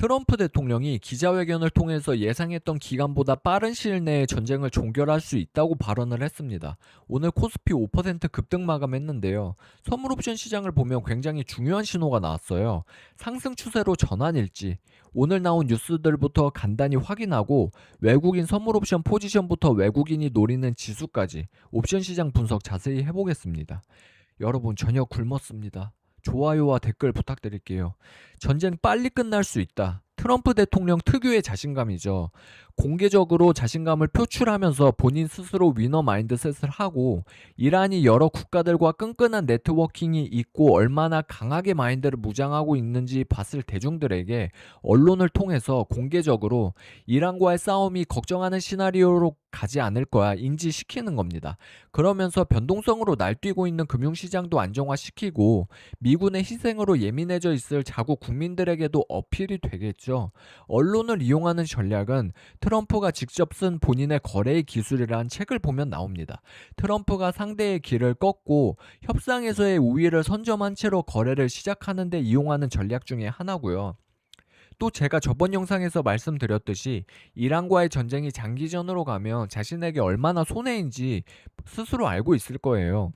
트럼프 대통령이 기자회견을 통해서 예상했던 기간보다 빠른 시일 내에 전쟁을 종결할 수 있다고 발언을 했습니다. 오늘 코스피 5% 급등 마감했는데요. 선물 옵션 시장을 보면 굉장히 중요한 신호가 나왔어요. 상승 추세로 전환일지, 오늘 나온 뉴스들부터 간단히 확인하고 외국인 선물 옵션 포지션부터 외국인이 노리는 지수까지 옵션 시장 분석 자세히 해보겠습니다. 여러분 전혀 굶었습니다. 좋아요와 댓글 부탁드릴게요. 전쟁 빨리 끝날 수 있다. 트럼프 대통령 특유의 자신감이죠. 공개적으로 자신감을 표출하면서 본인 스스로 위너 마인드셋을 하고 이란이 여러 국가들과 끈끈한 네트워킹이 있고 얼마나 강하게 마인드를 무장하고 있는지 봤을 대중들에게 언론을 통해서 공개적으로 이란과의 싸움이 걱정하는 시나리오로 가지 않을 거야 인지시키는 겁니다. 그러면서 변동성으로 날뛰고 있는 금융시장도 안정화시키고 미군의 희생으로 예민해져 있을 자국 국민들에게도 어필이 되겠죠. 언론을 이용하는 전략은 트럼프가 직접 쓴 본인의 거래의 기술이라는 책을 보면 나옵니다. 트럼프가 상대의 길을 꺾고 협상에서의 우위를 선점한 채로 거래를 시작하는 데 이용하는 전략 중에 하나고요. 또 제가 저번 영상에서 말씀드렸듯이 이란과의 전쟁이 장기전으로 가면 자신에게 얼마나 손해인지 스스로 알고 있을 거예요.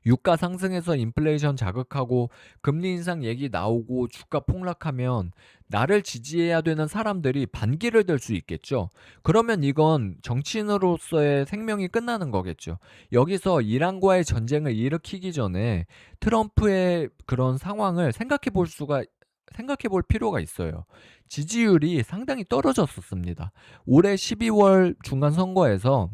유가 상승해서 인플레이션 자극하고 금리 인상 얘기 나오고 주가 폭락하면 나를 지지해야 되는 사람들이 반기를 들 수 있겠죠. 그러면 이건 정치인으로서의 생명이 끝나는 거겠죠. 여기서 이란과의 전쟁을 일으키기 전에 트럼프의 그런 상황을 생각해 볼 필요가 있어요. 지지율이 상당히 떨어졌었습니다. 올해 12월 중간 선거에서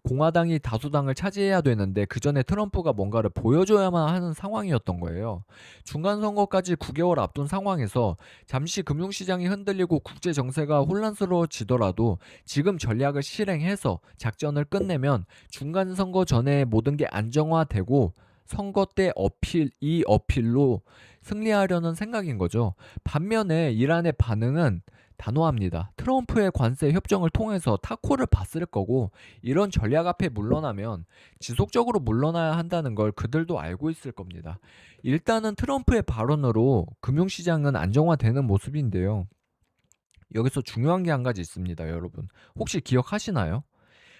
공화당이 다수당을 차지해야 되는데 그 전에 트럼프가 뭔가를 보여줘야만 하는 상황이었던 거예요. 중간 선거까지 9개월 앞둔 상황에서 잠시 금융시장이 흔들리고 국제 정세가 혼란스러워지더라도 지금 전략을 실행해서 작전을 끝내면 중간 선거 전에 모든 게 안정화되고 선거 때 이 어필로 승리하려는 생각인 거죠. 반면에 이란의 반응은 단호합니다. 트럼프의 관세 협정을 통해서 타코를 봤을 거고 이런 전략 앞에 물러나면 지속적으로 물러나야 한다는 걸 그들도 알고 있을 겁니다. 일단은 트럼프의 발언으로 금융시장은 안정화되는 모습인데요. 여기서 중요한 게 한 가지 있습니다, 여러분. 혹시 기억하시나요?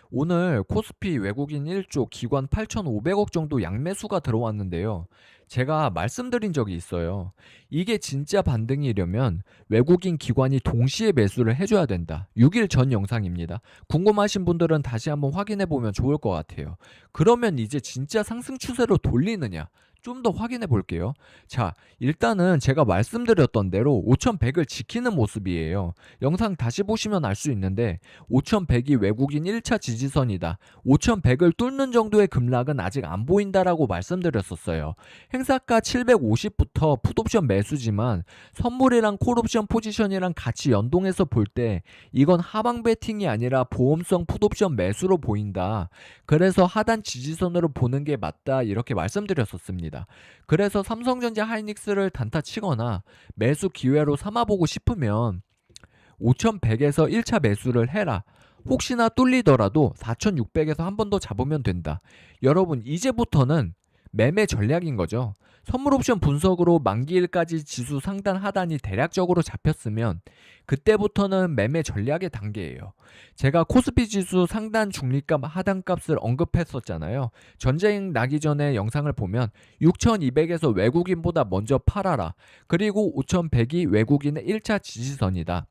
오늘 코스피 외국인 1조 기관 8,500억 정도 양매수가 들어왔는데요. 제가 말씀드린 적이 있어요. 이게 진짜 반등이려면 외국인 기관이 동시에 매수를 해줘야 된다. 6일 전 영상입니다. 궁금하신 분들은 다시 한번 확인해 보면 좋을 것 같아요. 그러면 이제 진짜 상승 추세로 돌리느냐? 좀 더 확인해 볼게요. 자, 일단은 제가 말씀드렸던 대로 5,100을 지키는 모습이에요. 영상 다시 보시면 알 수 있는데 5,100이 외국인 1차 지지선이다. 5,100을 뚫는 정도의 급락은 아직 안 보인다라고 말씀드렸었어요. 행사가 750부터 풋옵션 매수지만 선물이랑 콜옵션 포지션이랑 같이 연동해서 볼 때 이건 하방 베팅이 아니라 보험성 풋옵션 매수로 보인다. 그래서 하단 지지선으로 보는 게 맞다 이렇게 말씀드렸었습니다. 그래서 삼성전자 하이닉스를 단타 치거나 매수 기회로 삼아보고 싶으면 5,100에서 1차 매수를 해라. 혹시나 뚫리더라도 4,600에서 한 번 더 잡으면 된다. 여러분 이제부터는 매매 전략인 거죠. 선물 옵션 분석으로 만기일까지 지수 상단 하단이 대략적으로 잡혔으면 그때부터는 매매 전략의 단계예요. 제가 코스피 지수 상단 중립값 하단값을 언급했었잖아요. 전쟁 나기 전에 영상을 보면 6,200에서 외국인보다 먼저 팔아라. 그리고 5,100이 외국인의 1차 지지선이다.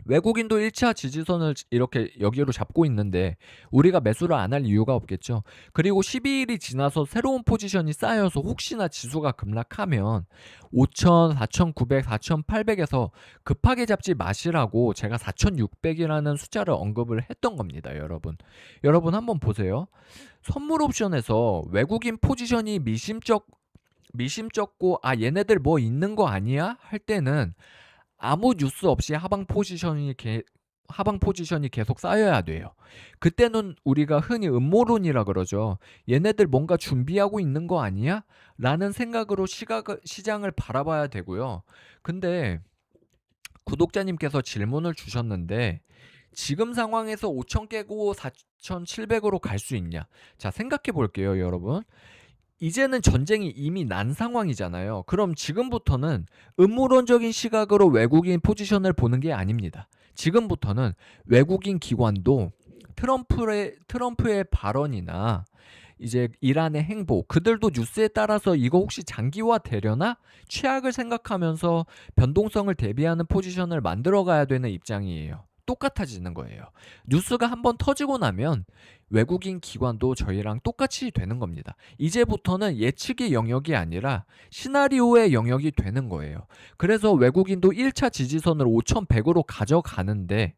외국인도 1차 지지선을 이렇게 여기로 잡고 있는데 우리가 매수를 안 할 이유가 없겠죠. 그리고 12일이 지나서 새로운 포지션이 쌓여서 혹시나 지수가 급락하면 5,000, 4,900, 4,800에서 급하게 잡지 마시라고 제가 4,600이라는 숫자를 언급을 했던 겁니다, 여러분. 여러분 한번 보세요. 선물 옵션에서 외국인 포지션이 미심쩍고 얘네들 뭐 있는 거 아니야? 할 때는 아무 뉴스 없이 하방 포지션이 계속 쌓여야 돼요. 그때는 우리가 흔히 음모론이라 그러죠. 얘네들 뭔가 준비하고 있는 거 아니야? 라는 생각으로 시장을 바라봐야 되고요. 근데 구독자님께서 질문을 주셨는데 지금 상황에서 5,000 깨고 4,700으로 갈 수 있냐? 자, 생각해 볼게요, 여러분. 이제는 전쟁이 이미 난 상황이잖아요. 그럼 지금부터는 음모론적인 시각으로 외국인 포지션을 보는 게 아닙니다. 지금부터는 외국인 기관도 트럼프의 발언이나 이제 이란의 행보, 그들도 뉴스에 따라서 이거 혹시 장기화되려나? 최악을 생각하면서 변동성을 대비하는 포지션을 만들어가야 되는 입장이에요. 똑같아지는 거예요. 뉴스가 한번 터지고 나면 외국인 기관도 저희랑 똑같이 되는 겁니다. 이제부터는 예측의 영역이 아니라 시나리오의 영역이 되는 거예요. 그래서 외국인도 1차 지지선을 5100으로 가져가는데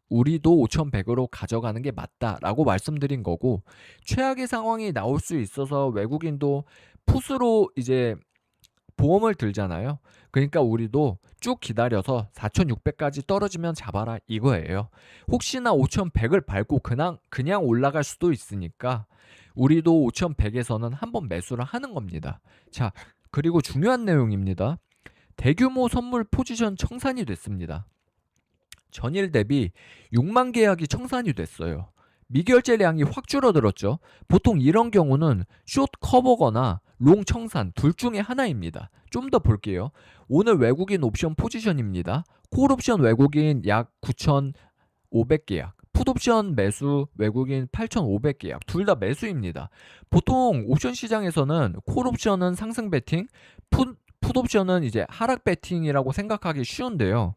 우리도 5100으로 가져가는 게 맞다라고 말씀드린 거고, 최악의 상황이 나올 수 있어서 외국인도 풋으로 이제 보험을 들잖아요. 그러니까 우리도 쭉 기다려서 4600까지 떨어지면 잡아라 이거예요. 혹시나 5100을 밟고 그냥 올라갈 수도 있으니까 우리도 5100에서는 한번 매수를 하는 겁니다. 자, 그리고 중요한 내용입니다. 대규모 선물 포지션 청산이 됐습니다. 전일 대비 6만 계약이 청산이 됐어요. 미결제량이 확 줄어들었죠. 보통 이런 경우는 숏 커버거나 롱 청산 둘 중에 하나입니다. 좀 더 볼게요. 오늘 외국인 옵션 포지션입니다. 콜 옵션 외국인 약 9,500계약, 풋 옵션 매수 외국인 8,500계약, 둘 다 매수입니다. 보통 옵션 시장에서는 콜 옵션은 상승 베팅, 풋 옵션은 이제 하락 베팅이라고 생각하기 쉬운데요.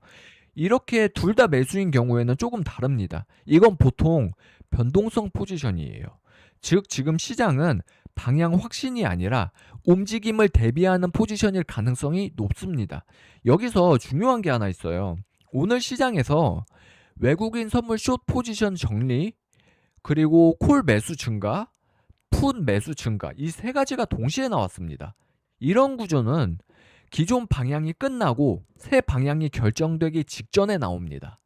이렇게 둘 다 매수인 경우에는 조금 다릅니다. 이건 보통 변동성 포지션이에요. 즉 지금 시장은 방향 확신이 아니라 움직임을 대비하는 포지션일 가능성이 높습니다. 여기서 중요한 게 하나 있어요. 오늘 시장에서 외국인 선물 숏 포지션 정리, 그리고 콜 매수 증가, 풋 매수 증가, 이 세 가지가 동시에 나왔습니다. 이런 구조는 기존 방향이 끝나고 새 방향이 결정되기 직전에 나옵니다.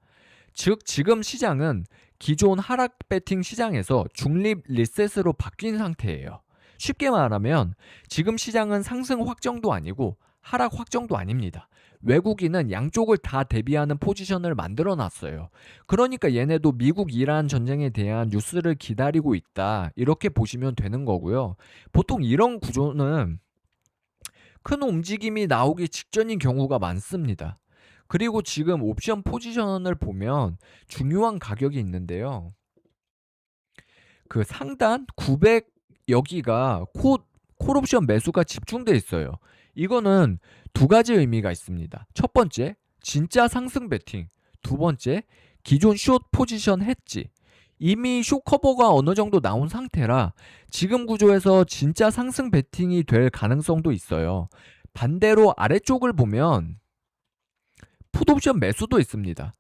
즉 지금 시장은 기존 하락 베팅 시장에서 중립 리셋으로 바뀐 상태예요. 쉽게 말하면 지금 시장은 상승 확정도 아니고 하락 확정도 아닙니다. 외국인은 양쪽을 다 대비하는 포지션을 만들어 놨어요. 그러니까 얘네도 미국 이란 전쟁에 대한 뉴스를 기다리고 있다, 이렇게 보시면 되는 거고요. 보통 이런 구조는 큰 움직임이 나오기 직전인 경우가 많습니다. 그리고 지금 옵션 포지션을 보면 중요한 가격이 있는데요. 그 상단 900 여기가 콜 옵션 매수가 집중돼 있어요. 이거는 두 가지 의미가 있습니다. 첫 번째, 진짜 상승 베팅. 두 번째, 기존 숏 포지션 했지. 이미 숏 커버가 어느 정도 나온 상태라 지금 구조에서 진짜 상승 베팅이 될 가능성도 있어요. 반대로 아래쪽을 보면 풋옵션 매수도 있습니다.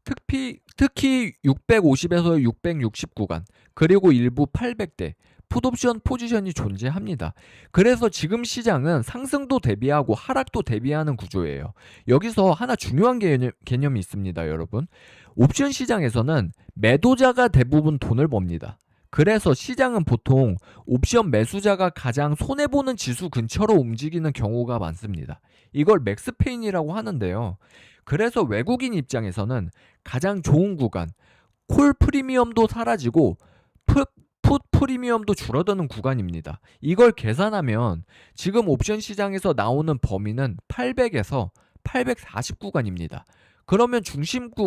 특히 650에서 660 구간, 그리고 일부 800대 풋옵션 포지션이 존재합니다. 그래서 지금 시장은 상승도 대비하고 하락도 대비하는 구조예요. 여기서 하나 중요한 개념이 있습니다, 여러분. 옵션 시장에서는 매도자가 대부분 돈을 법니다. 그래서 시장은 보통 옵션 매수자가 가장 손해보는 지수 근처로 움직이는 경우가 많습니다. 이걸 맥스페인이라고 하는데요. 그래서 외국인 입장에서는 가장 좋은 구간, 콜 프리미엄도 사라지고 풋 프리미엄도 줄어드는 구간입니다. 이걸 계산하면 지금 옵션 시장에서 나오는 범위는 800에서 840 구간입니다. 그러면 중심값은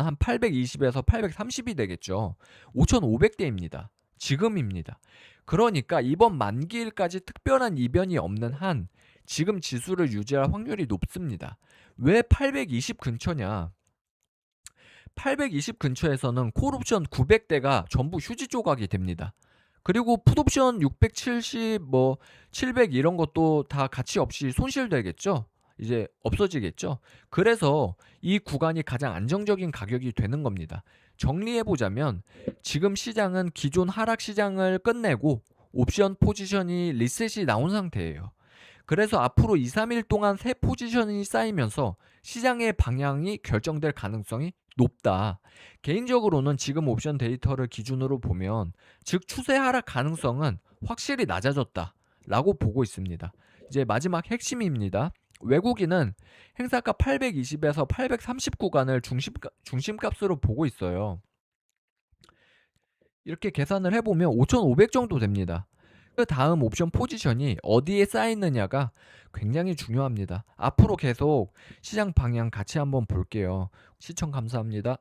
한 820에서 830이 되겠죠. 5,500대입니다. 지금입니다. 그러니까 이번 만기일까지 특별한 이변이 없는 한 지금 지수를 유지할 확률이 높습니다. 왜 820 근처냐? 820 근처에서는 콜옵션 900대가 전부 휴지 조각이 됩니다. 그리고 풋옵션 670, 700 이런 것도 다 가치 없이 손실되겠죠? 이제 없어지겠죠? 그래서 이 구간이 가장 안정적인 가격이 되는 겁니다. 정리해보자면 지금 시장은 기존 하락 시장을 끝내고 옵션 포지션이 리셋이 나온 상태예요. 그래서 앞으로 2, 3일 동안 새 포지션이 쌓이면서 시장의 방향이 결정될 가능성이 높다. 개인적으로는 지금 옵션 데이터를 기준으로 보면 즉 추세 하락 가능성은 확실히 낮아졌다 라고 보고 있습니다. 이제 마지막 핵심입니다. 외국인은 행사가 820에서 830 구간을 중심값으로 보고 있어요. 이렇게 계산을 해보면 5,500 정도 됩니다. 그 다음 옵션 포지션이 어디에 쌓이느냐가 굉장히 중요합니다. 앞으로 계속 시장 방향 같이 한번 볼게요. 시청 감사합니다.